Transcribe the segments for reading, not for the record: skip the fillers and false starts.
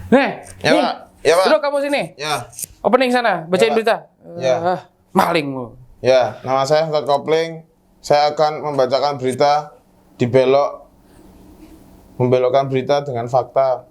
Ya, nih, Pak. Ya, Pak. duduk kamu sini. Ya. Opening sana, bacain Pak. berita. Ya. Malingmu. Ya, nama saya Ustadz Kopling. Saya akan membacakan berita membelokkan berita dengan fakta.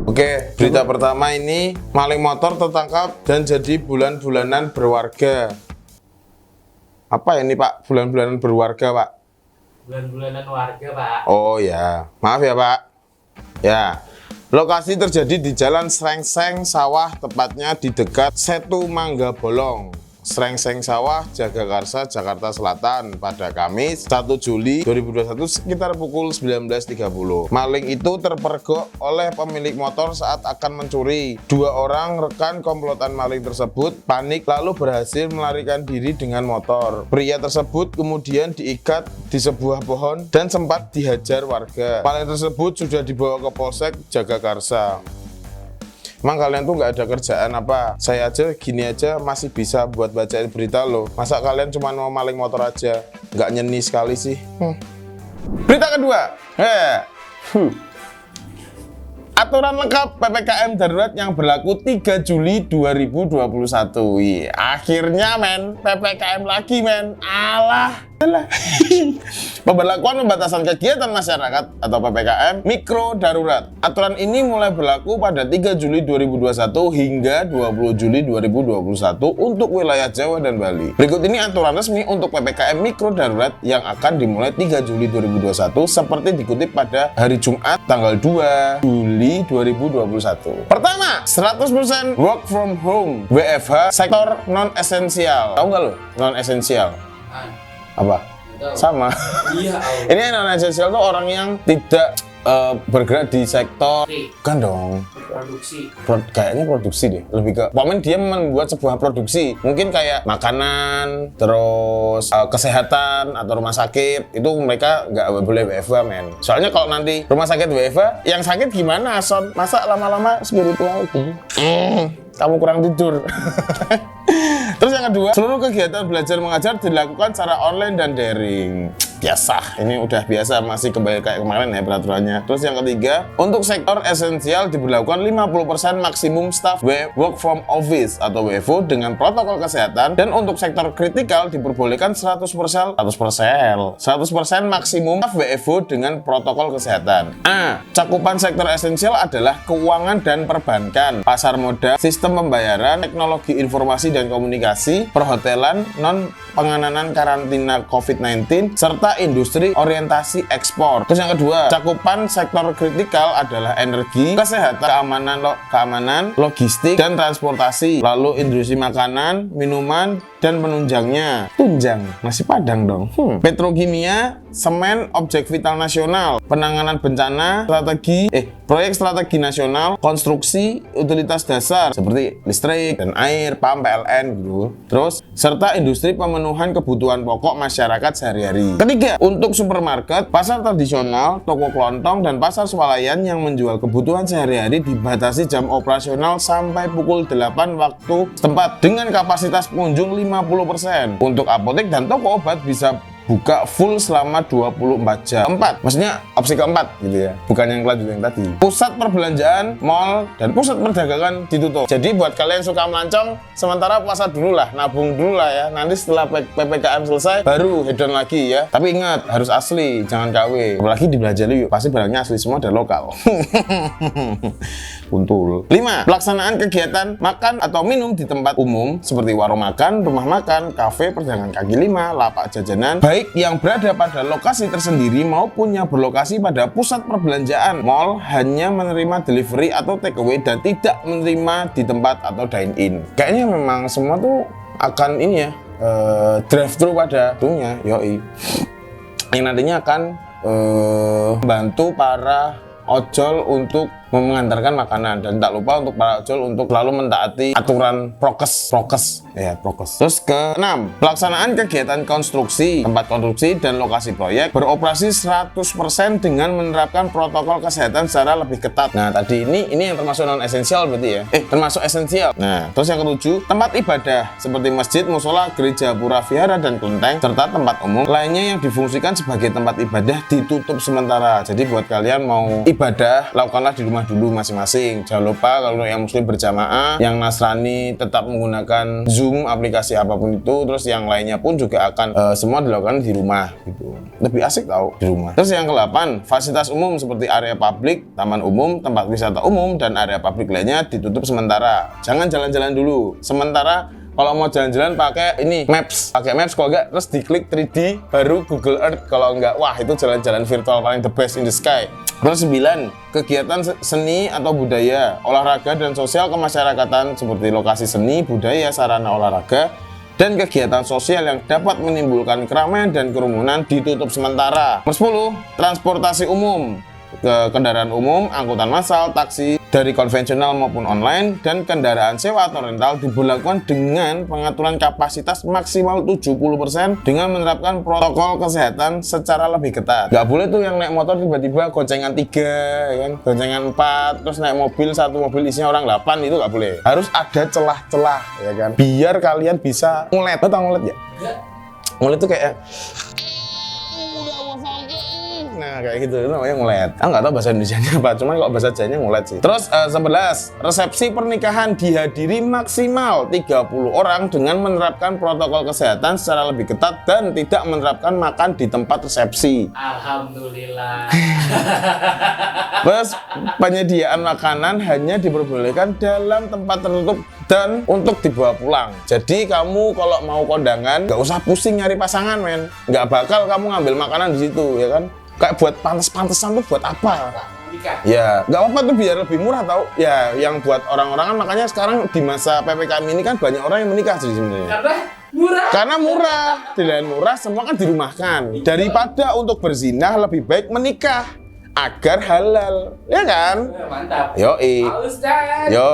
Oke, berita pertama ini, maling motor tertangkap dan jadi bulan-bulanan berwarga. Apa ini Pak, bulan-bulanan berwarga Pak? Bulan-bulanan warga, Pak. Oh ya, maaf ya Pak. Ya, lokasi terjadi di Jalan Srengseng Sawah, tepatnya di dekat Setu Mangga Bolong, Srengseng Sawah, Jagakarsa, Jakarta Selatan pada Kamis 1 Juli 2021 sekitar pukul 19.30. Maling itu terpergok oleh pemilik motor saat akan mencuri. Dua orang rekan komplotan maling tersebut panik lalu berhasil melarikan diri dengan motor. Pria tersebut kemudian diikat di sebuah pohon dan sempat dihajar warga. Maling tersebut sudah dibawa ke Polsek Jagakarsa. Emang kalian tuh nggak ada kerjaan apa? Saya aja gini aja masih bisa buat bacain berita loh. Masa kalian cuma mau maling motor aja? Nggak nyeni sekali sih. Berita kedua. Aturan lengkap PPKM darurat yang berlaku 3 Juli 2021. Wih, akhirnya men, PPKM lagi men. Alah. Pemberlakuan pembatasan kegiatan masyarakat atau PPKM mikro darurat. Aturan ini mulai berlaku pada 3 Juli 2021 hingga 20 Juli 2021 untuk wilayah Jawa dan Bali. Berikut ini aturan resmi untuk PPKM mikro darurat yang akan dimulai 3 Juli 2021 seperti dikutip pada hari Jumat tanggal 2 Juli 2021. Pertama, 100% work from home WFH sektor non esensial. Tahu nggak lo? Non esensial. Apa? Sama. Iya, Ini non esensial tuh orang yang tidak bergerak di sektor kan dong. produksi. Kayaknya produksi deh, lebih ke pokoknya dia membuat sebuah produksi, mungkin kayak makanan, terus kesehatan atau rumah sakit, itu mereka nggak boleh WFH men. Soalnya kalau nanti rumah sakit WFH, yang sakit gimana Son? Masa lama-lama spiritual gitu? Kamu kurang tidur. Terus yang kedua, seluruh kegiatan belajar mengajar dilakukan secara online dan daring. Biasa, ini udah biasa, masih kembali kayak kemarin ya peraturannya. Terus yang ketiga, untuk sektor esensial diberlakukan 50% maksimum staff work from office atau WFO dengan protokol kesehatan, dan untuk sektor kritikal diperbolehkan 100% maksimum staff WFO dengan protokol kesehatan. Cakupan sektor esensial adalah keuangan dan perbankan, pasar modal, sistem pembayaran, teknologi informasi dan komunikasi, perhotelan, non-penganan karantina COVID-19, serta industri orientasi ekspor. Terus yang kedua, cakupan sektor kritikal adalah energi, kesehatan, keamanan, logistik, dan transportasi. Lalu industri makanan, minuman, dan penunjangnya. Tunjang, masih Padang dong. Petrokimia, semen, objek vital nasional, penanganan bencana, proyek strategi nasional, konstruksi, utilitas dasar seperti listrik dan air, PAM, PLN gitu. Terus serta industri pemenuhan kebutuhan pokok masyarakat sehari-hari. Ketiga, untuk supermarket, pasar tradisional, toko kelontong, dan pasar swalayan yang menjual kebutuhan sehari-hari dibatasi jam operasional sampai pukul 8 waktu setempat dengan kapasitas pengunjung 50%. Untuk apotek dan toko obat bisa buka full selama 24 jam. Maksudnya opsi keempat gitu ya, bukan yang kelanjutan yang tadi. Pusat perbelanjaan, mall, dan pusat perdagangan ditutup. Jadi buat kalian yang suka melancong, sementara puasa dulu lah, nabung dulu lah ya. Nanti setelah PPKM selesai, baru hedon lagi ya. Tapi ingat, harus asli, jangan KW. Apalagi di Belanja Yuk, pasti barangnya asli semua dan lokal. Puntul. 5. Pelaksanaan kegiatan makan atau minum di tempat umum seperti warung makan, rumah makan, kafe, pedagang kaki lima, lapak jajanan, baik yang berada pada lokasi tersendiri maupun yang berlokasi pada pusat perbelanjaan, mall, hanya menerima delivery atau take away dan tidak menerima di tempat atau dine in. Kayaknya memang semua tuh akan ini ya, drive thru pada dunia, yoi. Yang nantinya akan membantu para ojol untuk mengantarkan makanan. Dan tak lupa untuk para ojol untuk selalu mentaati aturan prokes. Terus ke-6, pelaksanaan kegiatan konstruksi, tempat konstruksi dan lokasi proyek beroperasi 100% dengan menerapkan protokol kesehatan secara lebih ketat. Nah, tadi ini yang termasuk non esensial berarti ya. Termasuk esensial. Nah, terus yang ke-7, tempat ibadah seperti masjid, musola, gereja, pura, vihara dan kelenteng serta tempat umum lainnya yang difungsikan sebagai tempat ibadah ditutup sementara. Jadi buat kalian mau ibadah, lakukanlah di rumah dulu masing-masing. Jangan lupa kalau yang muslim berjamaah, yang nasrani tetap menggunakan Zoom, aplikasi apapun itu, terus yang lainnya pun juga akan semua dilakukan di rumah gitu. Lebih asik tau di rumah. Terus yang ke-8, fasilitas umum seperti area publik, taman umum, tempat wisata umum dan area publik lainnya ditutup sementara. Jangan jalan-jalan dulu. Sementara kalau mau jalan-jalan pakai Maps, kalau enggak terus diklik 3D baru Google Earth. Kalau enggak, wah itu jalan-jalan virtual paling the best in the sky. Terus 9, kegiatan seni atau budaya, olahraga dan sosial kemasyarakatan seperti lokasi seni, budaya, sarana olahraga dan kegiatan sosial yang dapat menimbulkan keramaian dan kerumunan ditutup sementara. Nomor 10, transportasi umum, kendaraan umum, angkutan massal, taksi dari konvensional maupun online dan kendaraan sewa atau rental diberlakukan dengan pengaturan kapasitas maksimal 70% dengan menerapkan protokol kesehatan secara lebih ketat. Nggak boleh tuh yang naik motor tiba-tiba goncengan 3, ya kan? Goncengan 4, terus naik mobil, satu mobil isinya orang 8, itu nggak boleh. Harus ada celah-celah, ya kan? Biar kalian bisa ngulet. Lo tau ngulet ya? Ngulet tuh kayak nah kayak gitu, itu namanya ngulet. Nggak tahu bahasa Indonesianya apa, cuman kalau bahasa Jawanya ngulet sih. Terus 11, resepsi pernikahan dihadiri maksimal 30 orang dengan menerapkan protokol kesehatan secara lebih ketat dan tidak menerapkan makan di tempat resepsi. Alhamdulillah. Terus penyediaan makanan hanya diperbolehkan dalam tempat tertutup dan untuk dibawa pulang. Jadi kamu kalau mau kondangan nggak usah pusing nyari pasangan, men. Nggak bakal kamu ngambil makanan di situ, ya kan? Kayak buat pantes-pantesan tuh buat apa? Ya, nggak apa-apa tuh biar lebih murah tau. Ya, yang buat orang-orang kan makanya sekarang di masa PPKM ini kan banyak orang yang menikah sih sebenarnya. Karena murah. Dengan murah semua kan dirumahkan. Daripada untuk berzina lebih baik menikah agar halal, ya kan? Mantap. Yoi. Yo.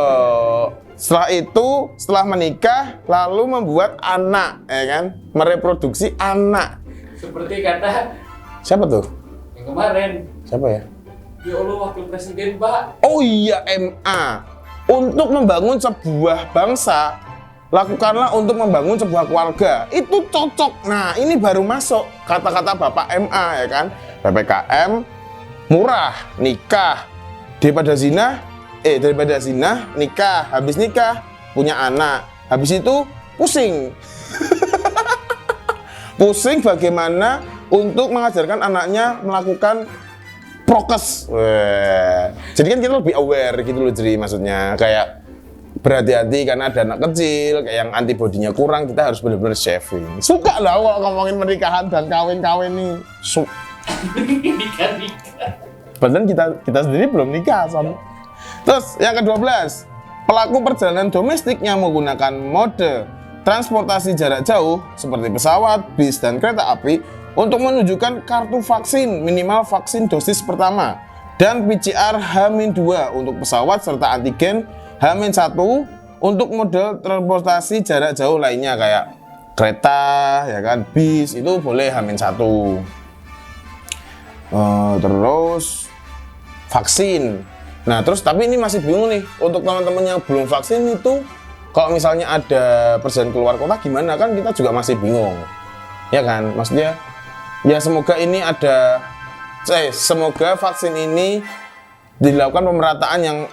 Setelah menikah lalu membuat anak, ya kan? Mereproduksi anak. Seperti kata siapa tuh? yang kemarin. Siapa ya? Ya Allah, wakil presiden, Pak. Oh iya, MA. Untuk membangun sebuah bangsa, lakukanlah untuk membangun sebuah keluarga. Itu cocok. Nah, ini baru masuk kata-kata Bapak MA, ya kan? PPKM, murah, nikah. Daripada zina, nikah. Habis nikah, punya anak. Habis itu, pusing. Pusing bagaimana untuk mengajarkan anaknya melakukan prokes. Jadi kan kita lebih aware gitu loh, jadi maksudnya kayak berhati-hati karena ada anak kecil, kayak yang antibodinya kurang, kita harus benar-benar saving. Suka lah kalau ngomongin pernikahan dan kawin-kawin nih. Nikah. Padahal kita sendiri belum nikah, Son. Terus yang ke-12, pelaku perjalanan domestik yang menggunakan mode transportasi jarak jauh seperti pesawat, bis, dan kereta api untuk menunjukkan kartu vaksin minimal vaksin dosis pertama dan PCR H-2 untuk pesawat serta antigen H-1 untuk model transportasi jarak jauh lainnya kayak kereta, ya kan, bis itu boleh H-1. Terus vaksin. Nah, terus tapi ini masih bingung nih untuk teman-teman yang belum vaksin itu. Kalau misalnya ada perjalanan keluar kota gimana, kan kita juga masih bingung, ya kan? Maksudnya, ya semoga ini semoga vaksin ini dilakukan pemerataan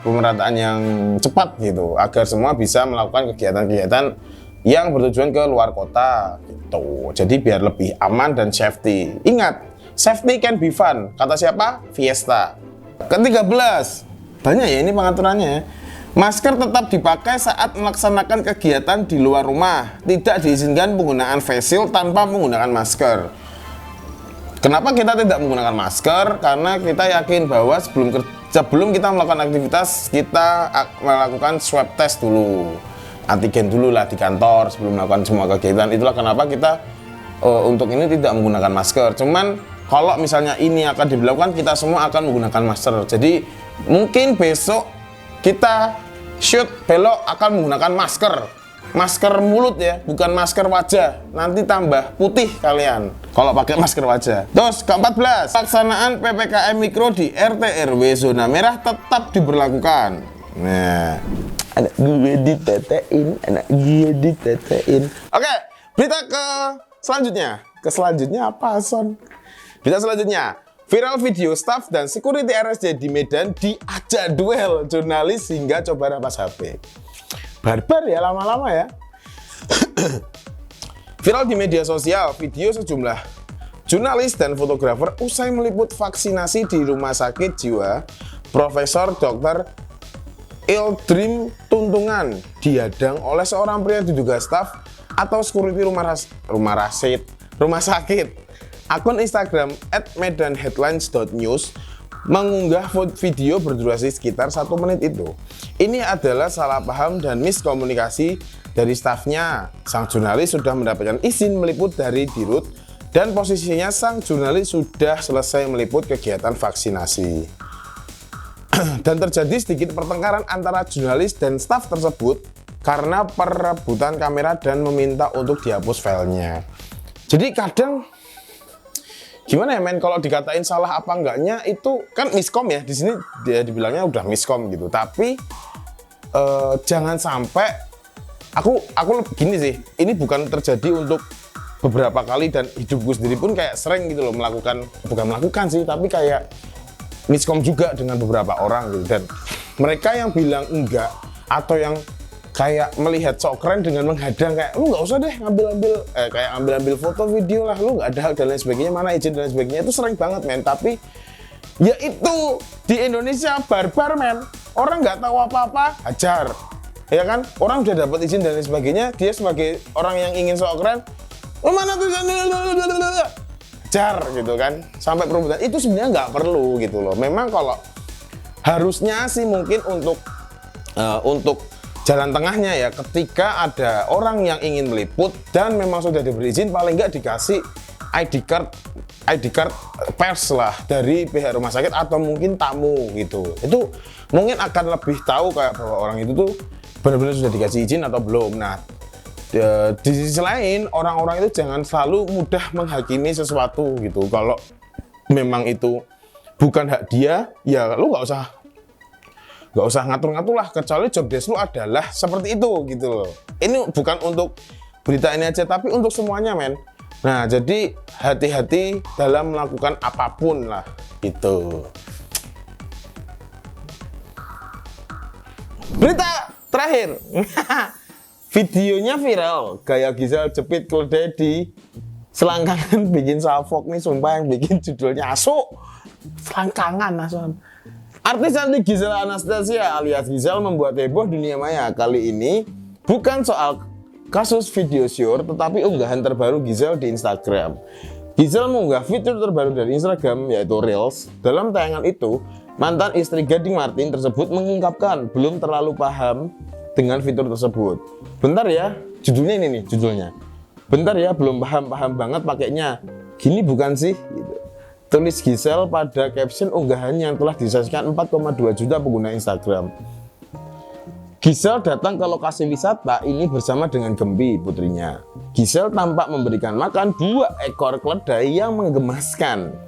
pemerataan yang cepat gitu, agar semua bisa melakukan kegiatan-kegiatan yang bertujuan ke luar kota gitu. Jadi biar lebih aman dan safety. Ingat, safety can be fun. Kata siapa? Fiesta. Ke-13, banyak ya ini pengaturannya ya. Masker tetap dipakai saat melaksanakan kegiatan di luar rumah. Tidak diizinkan penggunaan face shield tanpa menggunakan masker. Kenapa kita tidak menggunakan masker? Karena kita yakin bahwa sebelum kita melakukan aktivitas, kita melakukan swab test dulu. Antigen dulu lah di kantor sebelum melakukan semua kegiatan. Itulah kenapa kita untuk ini tidak menggunakan masker. Cuman kalau misalnya ini akan diberlakukan, kita semua akan menggunakan masker. Jadi mungkin besok kita shoot belok akan menggunakan masker mulut ya, bukan masker wajah. Nanti tambah putih kalian kalau pakai masker wajah. Terus ke-14, pelaksanaan PPKM Mikro di RT RW zona merah tetap diberlakukan. Nah, anak gue ditetein. Oke, berita selanjutnya apa, Son? Berita selanjutnya, viral video staf dan security RSJ di Medan diajak duel jurnalis hingga coba rampas HP. Barbar ya lama-lama ya. Viral di media sosial, video sejumlah jurnalis dan fotografer usai meliput vaksinasi di Rumah Sakit Jiwa Profesor Dr. Ildrim Tuntungan dihadang oleh seorang pria diduga staf atau security rumah sakit. Akun Instagram @medanheadlines.news mengunggah video berdurasi sekitar 1 menit itu. Ini adalah salah paham dan miskomunikasi dari stafnya. Sang jurnalis sudah mendapatkan izin meliput dari Dirut dan posisinya sang jurnalis sudah selesai meliput kegiatan vaksinasi. Dan terjadi sedikit pertengkaran antara jurnalis dan staf tersebut karena perebutan kamera dan meminta untuk dihapus filenya. Jadi kadang gimana ya men, kalau dikatain salah apa enggaknya itu kan miskom ya, di sini dia dibilangnya udah miskom gitu. Tapi jangan sampai aku gini sih, ini bukan terjadi untuk beberapa kali dan hidupku sendiri pun kayak sering gitu loh bukan melakukan sih, tapi kayak miskom juga dengan beberapa orang gitu. Dan mereka yang bilang enggak atau yang kayak melihat sok keren dengan menghadang kayak lu nggak usah deh ngambil foto video lah, lu nggak ada hak dan lain sebagainya, mana izin dan lain sebagainya, itu sering banget men. Tapi ya itu di Indonesia barbar men, orang nggak tahu apa-apa hajar ya kan, orang udah dapat izin dan lain sebagainya, dia sebagai orang yang ingin sok keren, lu mana tuh hajar gitu kan, sampai perebutan. Itu sebenarnya nggak perlu gitu loh. Memang kalau harusnya sih mungkin untuk jalan tengahnya ya, ketika ada orang yang ingin meliput dan memang sudah diberi izin, paling nggak dikasih ID card pers lah dari pihak rumah sakit atau mungkin tamu gitu. Itu mungkin akan lebih tahu kayak bahwa orang itu tuh benar-benar sudah dikasih izin atau belum. Nah, di sisi lain orang-orang itu jangan selalu mudah menghakimi sesuatu gitu. Kalau memang itu bukan hak dia, ya lu nggak usah ngatur-ngatur lah, kecuali job desk lu adalah seperti itu gitu loh. Ini bukan untuk berita ini aja, tapi untuk semuanya men. Nah, jadi hati-hati dalam melakukan apapun lah gitu. Berita terakhir. Videonya viral, gaya Gisel jepit keledai di selangkangan bikin salfok nih, sumpah yang bikin judulnya asu. Selangkangan asuhan. Artis cantik Gisel Anastasia alias Gisel membuat heboh dunia maya. Kali ini bukan soal kasus video syur, tetapi unggahan terbaru Gisel di Instagram. Gisel mengunggah fitur terbaru dari Instagram, yaitu Reels. Dalam tayangan itu, mantan istri Gading Martin tersebut mengungkapkan belum terlalu paham dengan fitur tersebut. Bentar ya, judulnya ini nih, judulnya. Bentar ya, belum paham banget pakainya. Gini bukan sih? Gitu. Tulis Gisel pada caption unggahan yang telah disaksikan 4,2 juta pengguna Instagram. Gisel datang ke lokasi wisata ini bersama dengan Gempi, putrinya. Gisel tampak memberikan makan 2 ekor keledai yang menggemaskan.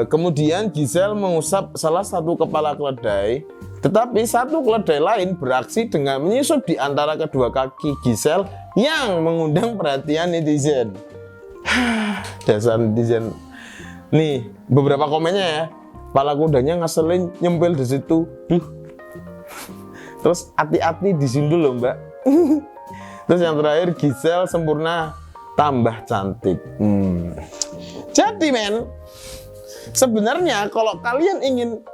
Kemudian Gisel mengusap salah satu kepala keledai, tetapi satu keledai lain beraksi dengan menyusup di antara kedua kaki Gisel yang mengundang perhatian netizen. Dasar netizen. Nih, beberapa komennya ya. Kepala kudanya ngeselin, nyempil di situ. Terus hati-hati disundul loh mbak. Terus yang terakhir, Gisel sempurna tambah cantik. Jadi men, sebenarnya kalau kalian ingin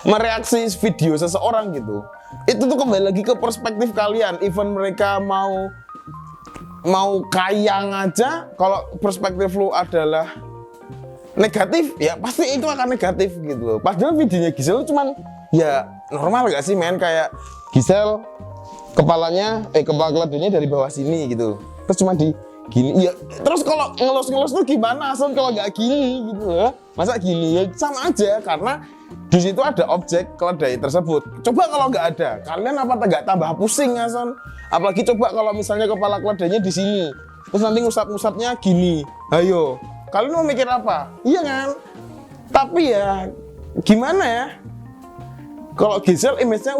mereaksi video seseorang gitu, itu tuh kembali lagi ke perspektif kalian. Even mereka mau kayang aja, kalau perspektif lu adalah negatif, ya pasti itu akan negatif gitu. Padahal videonya Gisel cuman ya normal gak sih men, kayak Gisel kepala keledainya dari bawah sini gitu, terus cuma gini ya. Terus kalau ngelus-ngelus tuh gimana Son kalau nggak gini gitu loh. Masa gini ya sama aja karena di situ ada objek keledai tersebut. Coba kalau nggak ada, kalian apa nggak tambah pusing ya Son? Apalagi coba kalau misalnya kepala keledainya di sini, terus nanti ngusap-ngusapnya gini. Ayo, kalian mau mikir apa? Iya kan? Tapi ya gimana ya? Kalau Gisel image-nya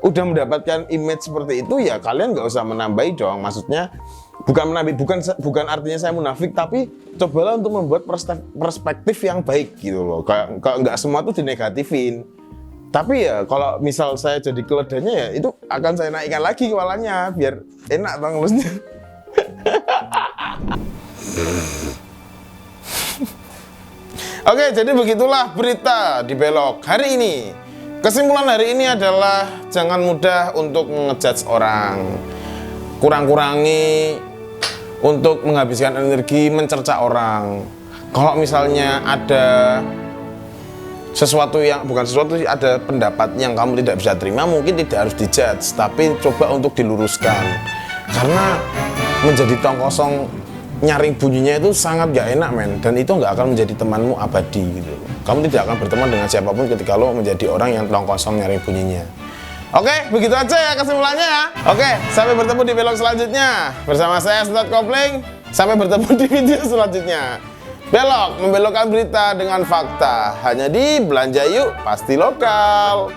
udah mendapatkan image seperti itu ya kalian nggak usah menambahi dong. Maksudnya bukan artinya saya munafik, tapi cobalah untuk membuat perspektif yang baik gitu loh. Kayak nggak semua tuh dinegatifin. Tapi ya kalau misal saya jadi keledainya ya itu akan saya naikkan lagi kepalanya biar enak bang ngelusnya. Oke, jadi begitulah berita di Belok hari ini. Kesimpulan hari ini adalah jangan mudah untuk ngejudge orang. Kurang-kurangi untuk menghabiskan energi mencerca orang. Kalau misalnya ada ada pendapat yang kamu tidak bisa terima, mungkin tidak harus dijudge, tapi coba untuk diluruskan. Karena menjadi tong kosong nyaring bunyinya itu sangat gak enak men, dan itu nggak akan menjadi temanmu abadi gitu. Kamu tidak akan berteman dengan siapapun ketika lo menjadi orang yang tong kosong nyaring bunyinya. Oke, begitu aja ya kesimpulannya ya. Oke, sampai bertemu di vlog selanjutnya bersama saya Ustadz Kopling. Sampai bertemu di video selanjutnya. Belok, membelokkan berita dengan fakta hanya di Belanja Yuk Pasti Lokal.